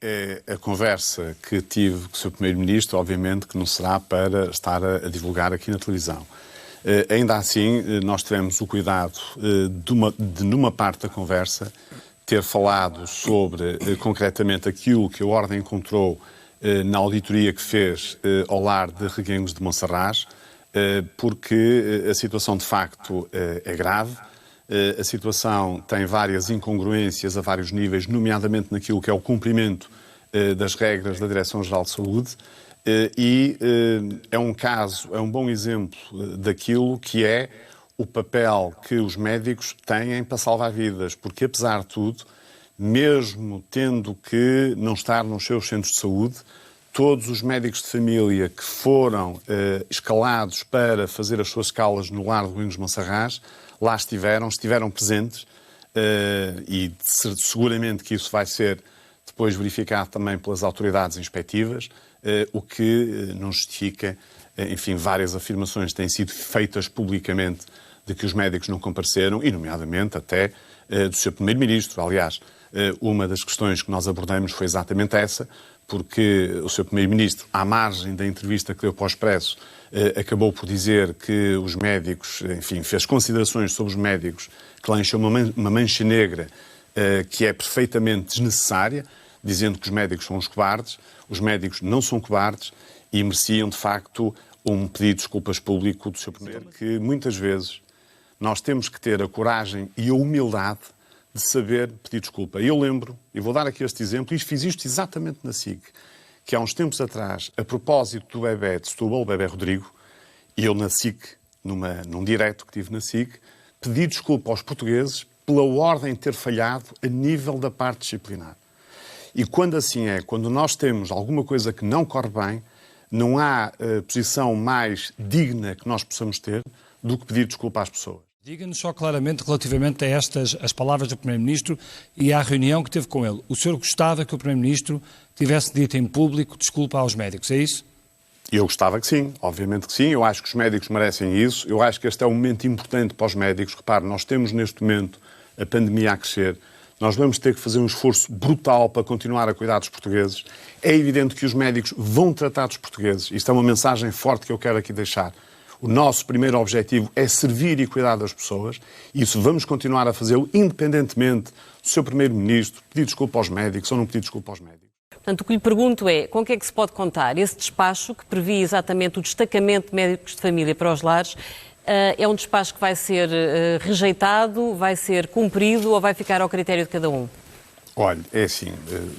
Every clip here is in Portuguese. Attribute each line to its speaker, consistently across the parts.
Speaker 1: É a conversa que tive com o Sr. Primeiro-Ministro, obviamente, que não será para estar a divulgar aqui na televisão. Ainda assim, nós tivemos o cuidado de, numa parte da conversa, ter falado sobre, concretamente, aquilo que a Ordem encontrou na auditoria que fez ao lar de Reguengos de Monserrate, porque a situação, de facto, é grave. A situação tem várias incongruências a vários níveis, nomeadamente naquilo que é o cumprimento das regras da Direção-Geral de Saúde, e é um caso, é um bom exemplo daquilo que é o papel que os médicos têm para salvar vidas, porque apesar de tudo, mesmo tendo que não estar nos seus centros de saúde, todos os médicos de família que foram escalados para fazer as suas escalas no lar de Reguengos de Monserrate, lá estiveram presentes, e seguramente que isso vai ser depois verificado também pelas autoridades inspectivas, o que não justifica, enfim, várias afirmações têm sido feitas publicamente de que os médicos não compareceram, e nomeadamente até do Sr. Primeiro-Ministro. Aliás, uma das questões que nós abordamos foi exatamente essa, porque o Sr. Primeiro-Ministro, à margem da entrevista que deu para o Expresso, acabou por dizer que os médicos, enfim, fez considerações sobre os médicos que lá encheu uma mancha negra que é perfeitamente desnecessária, dizendo que os médicos são os cobardes. Os médicos não são cobardes e mereciam, de facto, um pedido de desculpas público do Sr. Primeiro, que muitas vezes nós temos que ter a coragem e a humildade de saber pedir desculpa. Eu lembro, e vou dar aqui este exemplo, e fiz isto exatamente na SIC, que há uns tempos atrás, a propósito do bebé de Setúbal, o bebé Rodrigo, e eu na SIC, num direto que tive na SIC, pedi desculpa aos portugueses pela ordem ter falhado a nível da parte disciplinar. E quando assim é, quando nós temos alguma coisa que não corre bem, não há posição mais digna que nós possamos ter do que pedir desculpa às pessoas.
Speaker 2: Diga-nos só claramente relativamente a as palavras do Primeiro-Ministro e à reunião que teve com ele. O senhor gostava que o Primeiro-Ministro tivesse dito em público desculpa aos médicos, é isso?
Speaker 1: Eu gostava que sim, obviamente que sim. Eu acho que os médicos merecem isso. Eu acho que este é um momento importante para os médicos. Repare, nós temos neste momento a pandemia a crescer. Nós vamos ter que fazer um esforço brutal para continuar a cuidar dos portugueses. É evidente que os médicos vão tratar dos portugueses. Isto é uma mensagem forte que eu quero aqui deixar. O nosso primeiro objetivo é servir e cuidar das pessoas. E isso vamos continuar a fazê-lo, independentemente do seu Primeiro-Ministro pedir desculpa aos médicos ou não pedir desculpa aos médicos.
Speaker 3: Portanto, o que lhe pergunto é, com o que é que se pode contar? Esse despacho, que previa exatamente o destacamento de médicos de família para os lares, é um despacho que vai ser rejeitado, vai ser cumprido ou vai ficar ao critério de cada um?
Speaker 1: Olha, é assim,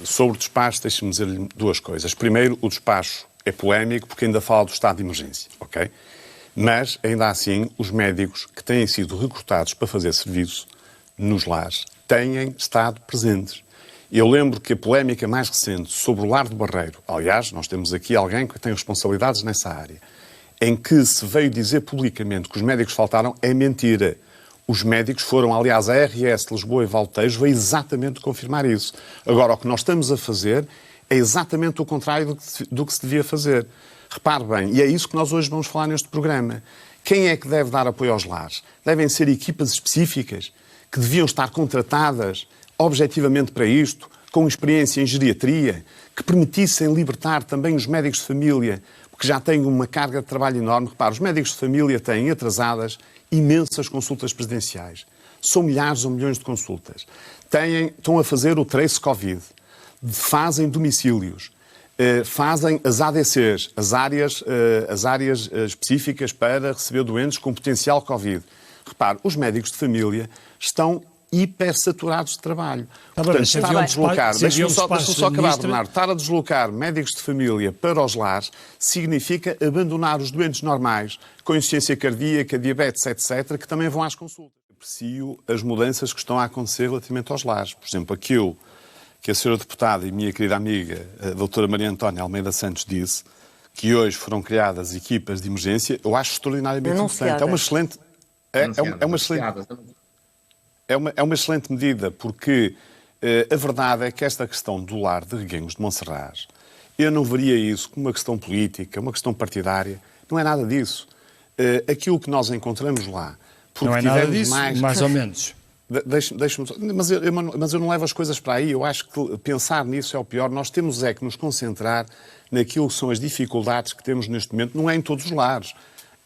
Speaker 1: sobre o despacho, deixe-me dizer-lhe duas coisas. Primeiro, o despacho é polémico porque ainda fala do estado de emergência, ok? Mas, ainda assim, os médicos que têm sido recrutados para fazer serviço nos lares têm estado presentes. Eu lembro que a polémica mais recente sobre o lar de Barreiro, aliás, nós temos aqui alguém que tem responsabilidades nessa área, em que se veio dizer publicamente que os médicos faltaram, é mentira. Os médicos foram, aliás, a RS de Lisboa e Valtejo veio exatamente confirmar isso. Agora, o que nós estamos a fazer é exatamente o contrário do que se devia fazer. Repare bem, e é isso que nós hoje vamos falar neste programa. Quem é que deve dar apoio aos lares? Devem ser equipas específicas que deviam estar contratadas objetivamente para isto, com experiência em geriatria, que permitissem libertar também os médicos de família, porque já têm uma carga de trabalho enorme. Repare, os médicos de família têm atrasadas imensas consultas presidenciais. São milhares ou milhões de consultas. Estão a fazer o trace Covid, fazem domicílios, fazem as ADCs, as áreas específicas para receber doentes com potencial Covid. Repare, os médicos de família estão hipersaturados de trabalho. Portanto, estar a deslocar, deixa-me só acabar, Bernardo, estar a deslocar médicos de família para os lares significa abandonar os doentes normais, com insuficiência cardíaca, diabetes, etc., que também vão às consultas. Aprecio as mudanças que estão a acontecer relativamente aos lares. Por exemplo, aquilo que a senhora deputada e minha querida amiga, a doutora Maria Antónia Almeida Santos, disse, que hoje foram criadas equipas de emergência, eu acho extraordinariamente importante. É uma excelente medida, porque a verdade é que esta questão do lar de Reguengos de Monserrate, eu não veria isso como uma questão política, uma questão partidária. Não é nada disso. Aquilo que nós encontramos lá...
Speaker 2: Não é nada disso, mais ou menos.
Speaker 1: Mas eu não levo as coisas para aí. Eu acho que pensar nisso é o pior. Nós temos que nos concentrar naquilo que são as dificuldades que temos neste momento. Não é em todos os lares.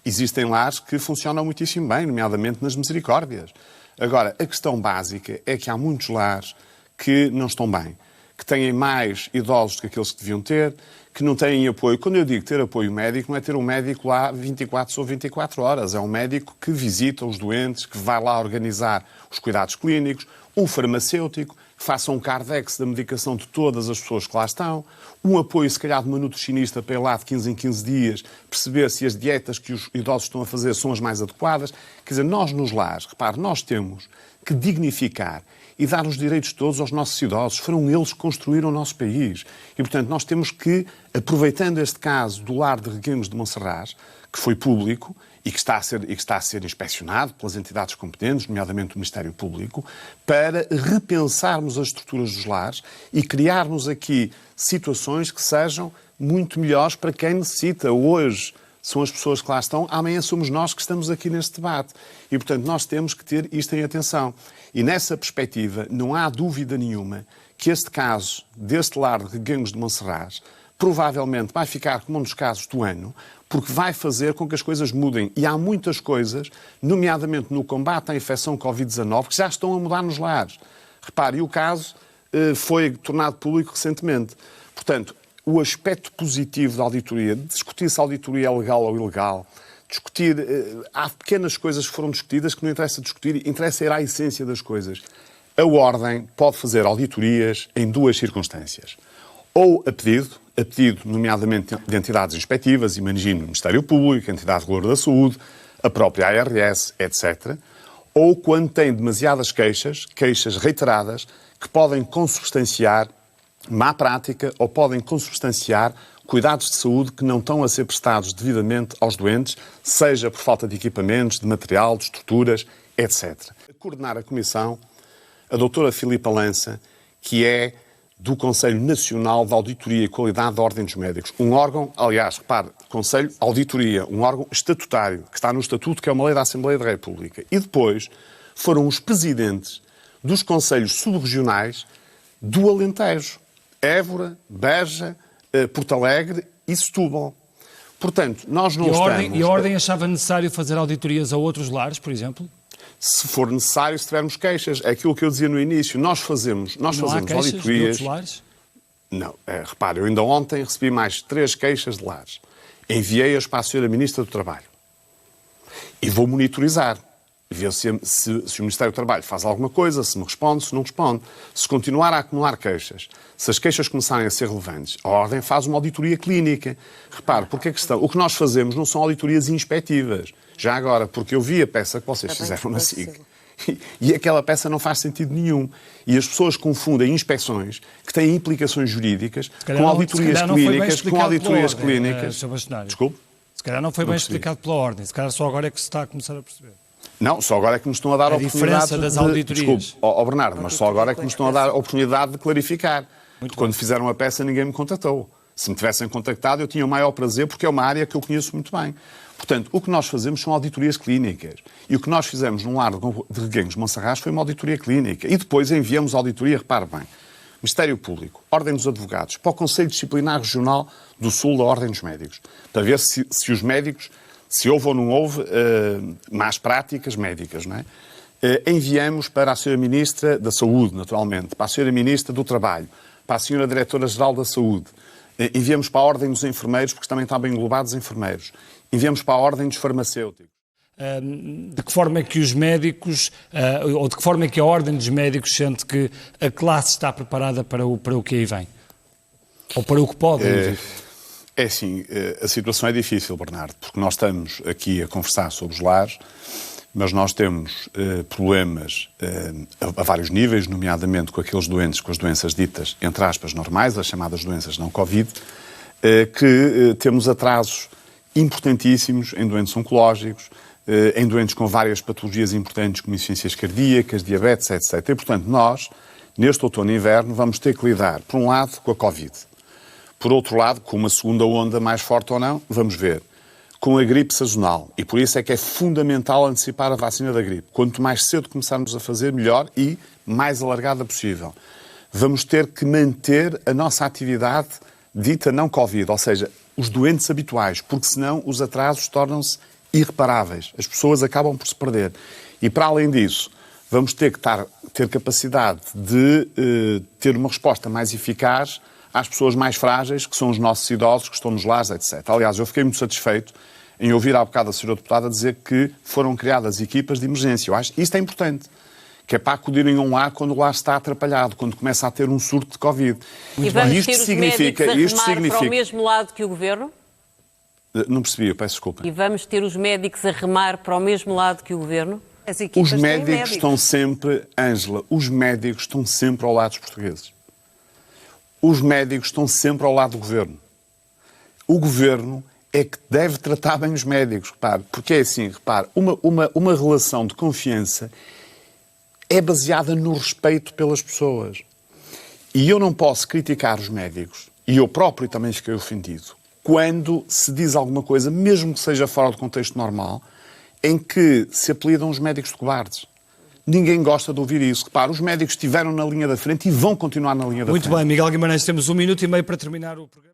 Speaker 1: Existem lares que funcionam muitíssimo bem, nomeadamente nas misericórdias. Agora, a questão básica é que há muitos lares que não estão bem, que têm mais idosos do que aqueles que deviam ter, que não têm apoio. Quando eu digo ter apoio médico, não é ter um médico lá 24 sobre 24 horas. É um médico que visita os doentes, que vai lá organizar os cuidados clínicos, um farmacêutico, que faça um cardex da medicação de todas as pessoas que lá estão, um apoio, se calhar, de uma nutricionista para ir lá de 15 em 15 dias, perceber se as dietas que os idosos estão a fazer são as mais adequadas. Quer dizer, nós nos lares, repare, nós temos que dignificar e dar os direitos todos aos nossos idosos. Foram eles que construíram o nosso país. E, portanto, nós temos que, aproveitando este caso do lar de Reguengos de Monserrate, que foi público e que está a ser inspecionado pelas entidades competentes, nomeadamente o Ministério Público, para repensarmos as estruturas dos lares e criarmos aqui situações que sejam muito melhores para quem necessita. Hoje são as pessoas que lá estão, amanhã somos nós que estamos aqui neste debate. E, portanto, nós temos que ter isto em atenção. E, nessa perspectiva, não há dúvida nenhuma que este caso, deste lar de Reguengos de Monserrate, provavelmente vai ficar como um dos casos do ano, porque vai fazer com que as coisas mudem. E há muitas coisas, nomeadamente no combate à infecção Covid-19, que já estão a mudar nos lares. Repare, o caso foi tornado público recentemente. Portanto, o aspecto positivo da auditoria, discutir se a auditoria é legal ou ilegal, discutir... há pequenas coisas que foram discutidas que não interessa discutir, interessa ir à essência das coisas. A Ordem pode fazer auditorias em duas circunstâncias. Ou a pedido, nomeadamente de entidades inspectivas, imagino o Ministério Público, a Entidade Reguladora da Saúde, a própria ARS, etc. Ou quando tem demasiadas queixas reiteradas, que podem consubstanciar má prática ou podem consubstanciar cuidados de saúde que não estão a ser prestados devidamente aos doentes, seja por falta de equipamentos, de material, de estruturas, etc. A coordenar a Comissão, a doutora Filipa Lança, que é do Conselho Nacional de Auditoria e Qualidade da Ordem dos Médicos. Um órgão, aliás, repare, Conselho Auditoria, um órgão estatutário, que está no Estatuto, que é uma lei da Assembleia da República. E depois foram os presidentes dos Conselhos Subregionais do Alentejo. Évora, Beja, Porto Alegre e Setúbal. Portanto, nós não estamos...
Speaker 2: E a Ordem achava necessário fazer auditorias a outros lares, por exemplo?
Speaker 1: Se for necessário, se tivermos queixas. É aquilo que eu dizia no início. Nós fazemos auditorias...
Speaker 2: De outros lares?
Speaker 1: Não. Repare, eu ainda ontem recebi mais 3 queixas de lares. Enviei-as para a Sra. Ministra do Trabalho. E vou monitorizar. Ver se o Ministério do Trabalho faz alguma coisa, se me responde, se não responde. Se continuar a acumular queixas, se as queixas começarem a ser relevantes, a Ordem faz uma auditoria clínica. Repare, porque a questão... O que nós fazemos não são auditorias inspectivas. Já agora, porque eu vi a peça que vocês fizeram na SIC e aquela peça não faz sentido nenhum. E as pessoas confundem inspeções que têm implicações jurídicas com auditorias clínicas. Desculpe?
Speaker 2: Se calhar não foi bem explicado pela Ordem. Se calhar só agora é que se está a começar a perceber.
Speaker 1: Não, só agora é que nos estão a dar a
Speaker 2: oportunidade das auditorias.
Speaker 1: Desculpe, Bernardo, mas só agora é que nos estão a dar a oportunidade de clarificar. Quando fizeram a peça ninguém me contactou. Se me tivessem contactado eu tinha o maior prazer porque é uma área que eu conheço muito bem. Portanto, o que nós fazemos são auditorias clínicas. E o que nós fizemos num lar de Reguengos de Monserrate foi uma auditoria clínica. E depois enviamos a auditoria, repare bem, Ministério Público, Ordem dos Advogados, para o Conselho Disciplinar Regional do Sul da Ordem dos Médicos, para ver se os médicos, se houve ou não houve más práticas médicas, não é? Enviamos para a Sra. Ministra da Saúde, naturalmente, para a Sra. Ministra do Trabalho, para a Sra. Diretora-Geral da Saúde, enviamos para a Ordem dos Enfermeiros, porque também estavam englobados enfermeiros, enviamos para a Ordem dos Farmacêuticos.
Speaker 2: De que forma é que os médicos, ou de que forma é que a Ordem dos Médicos sente que a classe está preparada para o que aí vem? Ou para o que pode vir?
Speaker 1: É assim, a situação é difícil, Bernardo, porque nós estamos aqui a conversar sobre os lares, mas nós temos problemas a vários níveis, nomeadamente com aqueles doentes, com as doenças ditas, entre aspas, normais, as chamadas doenças não Covid, que temos atrasos importantíssimos em doentes oncológicos, em doentes com várias patologias importantes, como insuficiências cardíacas, diabetes, etc. E, portanto, nós, neste outono e inverno, vamos ter que lidar, por um lado, com a Covid. Por outro lado, com uma segunda onda mais forte ou não, vamos ver. com a gripe sazonal. E por isso é que é fundamental antecipar a vacina da gripe. Quanto mais cedo começarmos a fazer, melhor e mais alargada possível. Vamos ter que manter a nossa atividade dita não Covid, ou seja, os doentes habituais, porque senão os atrasos tornam-se irreparáveis. As pessoas acabam por se perder. E para além disso, vamos ter que ter capacidade de ter uma resposta mais eficaz às pessoas mais frágeis, que são os nossos idosos, que estão nos lares, etc. Aliás, eu fiquei muito satisfeito em ouvir há bocado a senhora deputada dizer que foram criadas equipas de emergência. Eu acho que isto é importante, que é para acudirem a um lar quando o lar está atrapalhado, quando começa a ter um surto de Covid.
Speaker 3: E vamos ter os médicos a remar para o mesmo lado que o Governo?
Speaker 1: Não percebi, eu peço desculpa.
Speaker 3: E vamos ter os médicos a remar para o mesmo lado que o Governo?
Speaker 1: Os médicos estão sempre, Ângela, os médicos estão sempre ao lado dos portugueses. Os médicos estão sempre ao lado do Governo. O Governo é que deve tratar bem os médicos, repare, porque é assim, repare, uma relação de confiança é baseada no respeito pelas pessoas. E eu não posso criticar os médicos, e eu próprio também fiquei ofendido, quando se diz alguma coisa, mesmo que seja fora do contexto normal, em que se apelidam os médicos de cobardes. Ninguém gosta de ouvir isso. Repara, os médicos estiveram na linha da frente e vão continuar na linha da frente.
Speaker 2: Muito bem, Miguel Guimarães, temos 1 minuto e meio para terminar o programa.